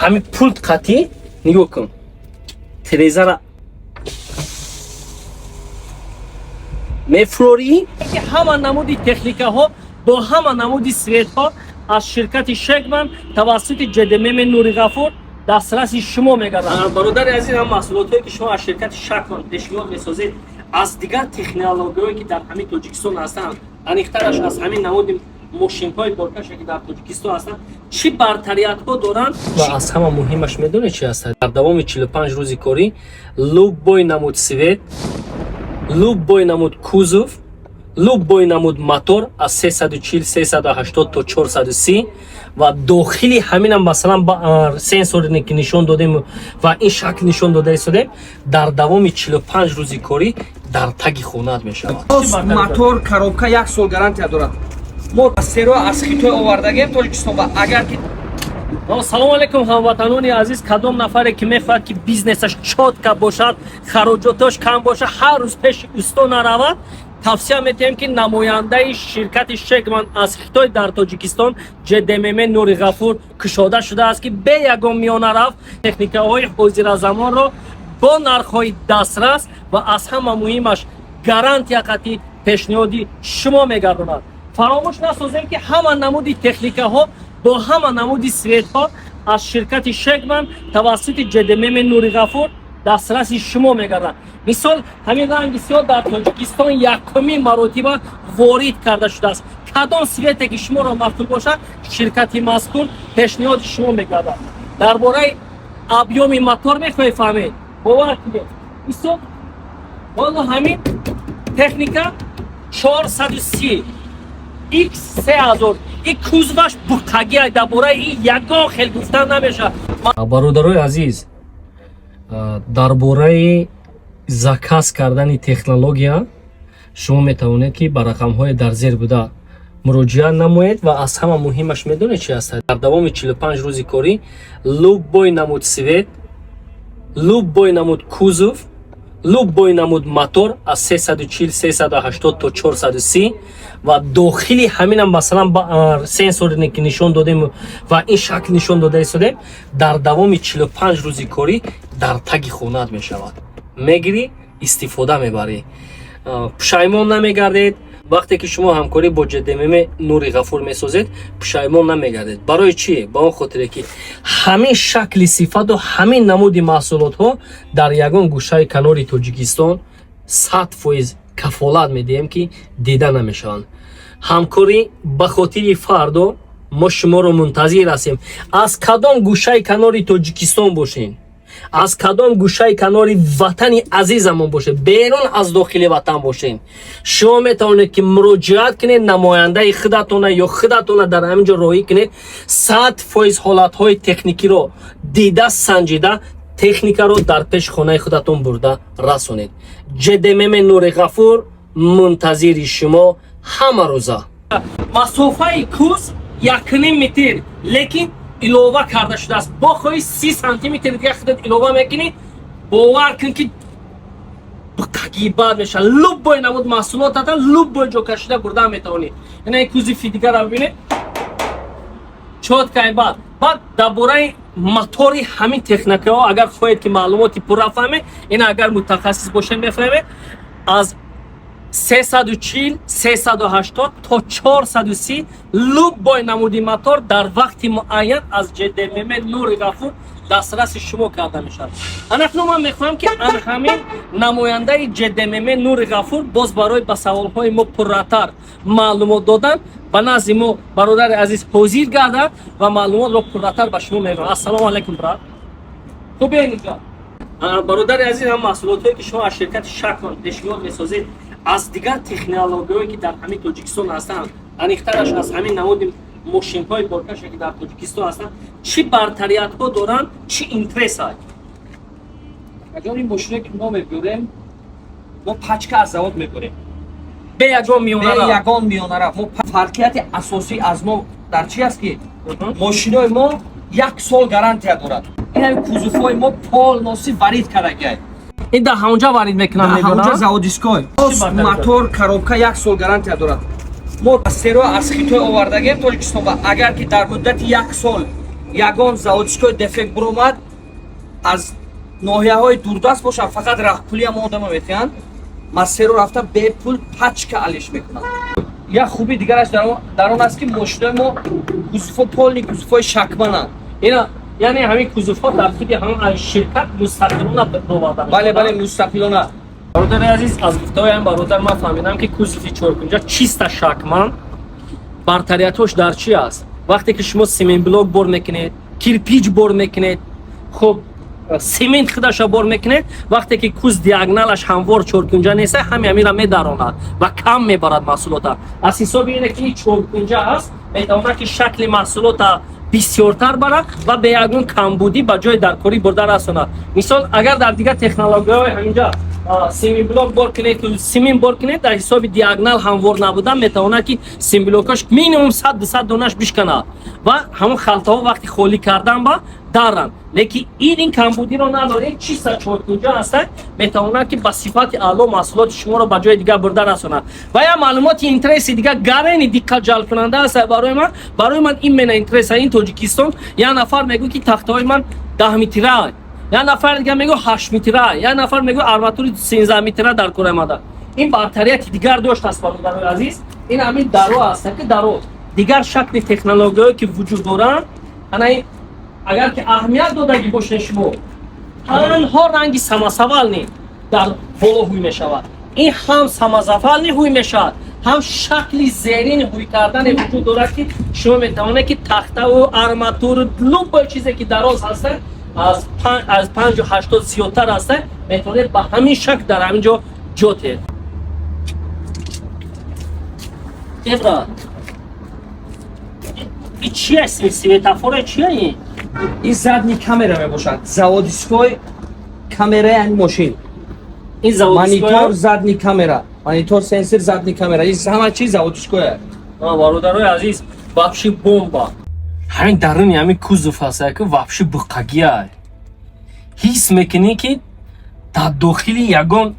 ҳамин пулт қатӣ нигоҳ кун. Трезара мефурорӣ ки ҳама намуди техникаҳо бо ҳама намуди светҳо аз ширкати Шегман тавассути ҷедмм Нури Ғафур дастраси шумо мегардад. Бародари азиз, ҳам маҳсулотҳое ки шумо аз ширкати Шегман пешниҳод месозед аз дигар технологияҳое ки дар ҳамин Тоҷикистон ҳастанд, аниқтараш аз ҳамин намуди мошинҳои боркаше ки дар Тоҷикистон ҳастанд, чӣ бартариятҳо доранд ва аз ҳама муҳимаш медонед чӣ аст? Дар давоми 45 рӯзи корӣ любой намуд свет, любой намуд кузов, любой намуд мотор аз 340, 380 то 430 ва дохили ҳаминам масалан сенсоре ки нишон додем ва ин шакл нишон дода истодем дар давоми 45 рӯзи корӣ дар таги хонат мешавад. Мотор коробка 1 сол гарантия дорад. мо серо аз Хитой овардагем Тоҷикистон ва агар ки салому алайкум ҳамватанони азиз, кадом нафаре ки мехоҳад ки бизнесаш чотка бошад, хароҷоташ кам бошад, ҳар рӯз пеши усто наравад, тавсия метиҳем ки намояндаи ширкати Шегман аз Хитой дар Тоҷикистон ҷедмм Нури Ғафур кушода шудааст ки бе ягон миёнарав техникаҳои ҳозиразамонро бо нархҳои дастрас ва аз ҳама муҳимаш гарантия қатӣ пешниҳоди шумо мегардонад. фаромӯш насозем ки ҳама намуди техникаҳо бо ҳама намуди светҳо аз ширкати Шегман тавассути ҷедмм Нури Ғафур дастраси шумо мегардад. мисол ҳамин ранги сиёҳ дар Тоҷикистон якумин маротиба ворид карда шудааст. кадом свете ки шуморо мафтул бошад, ширкати мазкур пешниҳоди шумо мегардад. дар бораи абъёми мотор мехоҳед фаҳмед? бовар кунед, мисол валло ҳамин техника 430 X3000 ин кузоваш буқтагӣ дар бораи ин ягон хел гуфтан намешавад. бародарои азиз, дар бораи заказ кардани технология шумо метавонед ки ба рақамҳои дар зер буда муроҷиат намоед ва аз ҳама муҳимаш медонед чӣ аст? дар давоми 45 рӯзи корӣ любой намуд свет, любой намуд кузов, любой намуд мотор аз 340, 380 то 430 ва дохили ҳаминам масалан сенсоре ки нишон додем ва ин шакл нишон дода истодем дар давоми 45 рӯзи корӣ дар таги хонат мешавад. мегирӣ, истифода мебарӣ, пушаймон намегардед. вақте ки шумо ҳамкорӣ бо ҷедмм Нури Ғафур месозед, пушаймон намегардед. барои чӣ? ба он хотире ки ҳамин шакли сифату ҳамин намуди маҳсулотҳо дар ягон гӯшаи канори Тоҷикистон 100% кафолат медиҳем ки дида намешаванд. ҳамкорӣ ба хотири фардо мо шуморо мунтазир ҳастем. аз кадом гӯшаи канори Тоҷикистон бошем, аз кадом гӯшаи канори ватани азизамон бошед, берун аз дохили ватан бошем, шумо метавонед ки муроҷиат кунед, намояндаи худатона ё худатона дар ҳамин ҷо роҳӣ кунед. 100% ҳолатҳои техникиро дида санҷида техникаро дар пеши хонаи худатон бурда расонед. ҷедмм Нури Ғафур мунтазири шумо ҳама рӯза. масофаи куз 1.5 метр, лекин илова карда шудааст. бо хоҳи 30 сантиметр дига худат илова мекунӣ, бовар кун ки буқтагӣ бад мешавад. любой намуд маҳсулотата любой ҷо кашида бурда метавонӣ. ина ин кузи фидигара бибинед, чоткаи бад. баъд дар бораи мотори ҳамин техникаҳо агар хоҳед ки маълумоти пурра фаҳмед, ина агар мутахассис бошед мефаҳмед, аз 340, 380 то 430 любой намуди мотор дар вақти муайян аз ҷедмм Нури Ғафур дастраси шумо карда мешавад. анакнун ман мехоҳам ки ҳамин намояндаи ҷедмм Нури Ғафур боз барои ба саволҳои мо пурратар маълумот додан ба назди мо бародари азиз ҳозир гардад ва маълумотро пурратар ба шумо мегӯям. ассалому алайкум брат. хубед инҷо? бародари азиз, ҳам маҳсулотҳое ки шумо аз ширкати Шегман пешниҳод месозед аз дигар технологияҳое ки дар ҳамин Тоҷикистон ҳастанд, аниқтараш аз ҳамин намуди мошинҳои боркаше ки дар Тоҷикистон ҳастанд, чӣ бартариятҳо доранд, чӣ интересад? аҷон ин мошине ки мо мебурем, мо пачка аз завод мебурем бе ягон миёнарав. мо фарқияти асосӣ аз мо дар чи аст ки мошинои мо 1 сол гарантия дорад. ин кузовҳои мо полноси варид кардагаи. ин дар ҳамонҷа варид мекунам ҳамонҷа заводиской. мотор коробка 1 сол гарантия дорад. мо серо аз Хитой овардагем Тоҷикистон ва агар ки дар муддати 1 сол ягон заводчикои дефект буромад аз ноҳияҳои дурдаст бошад, фақат раҳпулиам одама метиҳанд, масеро рафта бепул пачка алиш мекунанд. як хуби дигараш дар он аст ки мошинои мо кузуфҳо полни кузуфҳои шакмананд. اینا یعنی همین کوزوفا در خود هم از شرکت مستقلانه برآورده бале бале мустақилона. برادر عزیز از گفته‌های هم برادر من فهمیدم که کوزوفی 450 چیست شکمن برتریاتش در چی است. وقتی که شما سیمنت بلوک بر میکنید کیرپیچ بر میکنید خب سیمنت خودش بر میکنید وقتی که کوز دیاگنالش هموار 450 نیست همین را میدارونه و کم میبرد محصولات. از حساب اینه که 450 است میتونه که شکل محصولات بسیارتر برد و به یگان کمبودی به جای درکاری برده رساند. مثال اگر در دیگر تکنولوژی‌های همینجا سیمی بلوک بر کنید سیمین بر کنید در حساب دیاگنال هموار نبودن میتونه که سیم بلوکش مینیمم 100-200 دونش بشکنه و همون خلطه ها وقتی خالی کردن با دارن. لیکن این کمبودی رو نداره چیز 450 هست میتونه که با صفات اعلی محصولات شما رو به جای دیگه برده رسونه. و یا معلومات اینترس دیگه گرین دقت جلب کننده است برای من این من اینترس این تاجیکستان یا نفر میگه که تخته های من 10 متره یا نفر دیگه میگه 8 متره یا نفر میگه آرماتور 13 متره در کره ماده. این برتریت دیگر داشت است برادر عزیز. این همین درو است که درو دیگر شکل تکنولوژی که وجود دارن یعنی اگر که اهمیت دادگی باشه شما تنها رنگی سماسوال نی در بالا هوی میشود این هم سماسوال نی هوی میشود هم شکلی زیرین هوی کردن وجود دارد که شما میتونه که تخته و آرماتور لوب چیزی که دراز هسته از 5 و 80 زیادتر هسته میتونه به همین شکل در همینجا جوته. این چی است؟ سویتافور چیه این؟ این задни камера мебошад. Заводиской камераи ин мошин. این Монитор заводская задни камера. Монитор сенсор задни камера. Ин ҳама чиз заводиской. برادرای عزیز вообще бомба. همین درون همین کوزوف هست که вообще بقگیه. حس میکنی که در داخلی یگان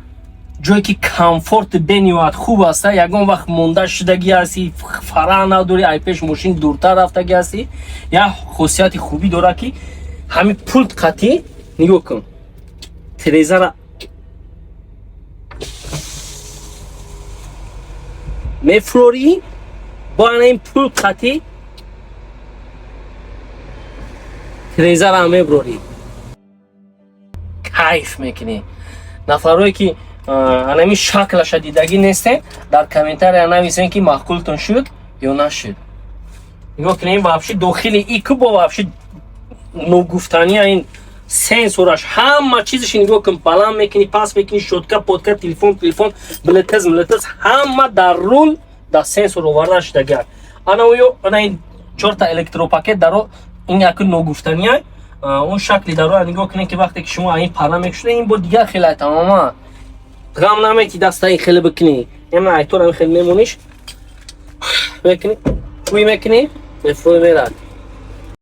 جایی که کامفورت بنیواد خوب است یگان وقت مونده شدگی هستی فرا نداری ای پیش ماشین دورتر رفتگی هستی یا خاصیت خوبی داره که همین پولت قطعی نگاه کن تریزه را میفروری با این پولت قطعی تریزه را میبروری کیف میکنی. نفرهایی که انمی شکلش دیدگی نیسته در کامنتر نویسین که معقولتون شد یا نشد. نگاه کنیم вообще داخل این که با вообще نگفتنی این سنسورش همه چیزش نگاه کن بلند میکنی پاس میکنی شوتکا پودکا تلفن بلوتوث همه در رول در سنسور آورده شده. انا این 4 تا الکتروپاکت در این یک نگفتنی اون شکلی در نگاه کنین که وقتی که شما این پرنه میکشونه این بود دیگه خیلی تماما غم نمیتی دستایی خیلی بکنی اما ایتور هم خیلی میمونیش بکنی توی میکنی بفروی میرد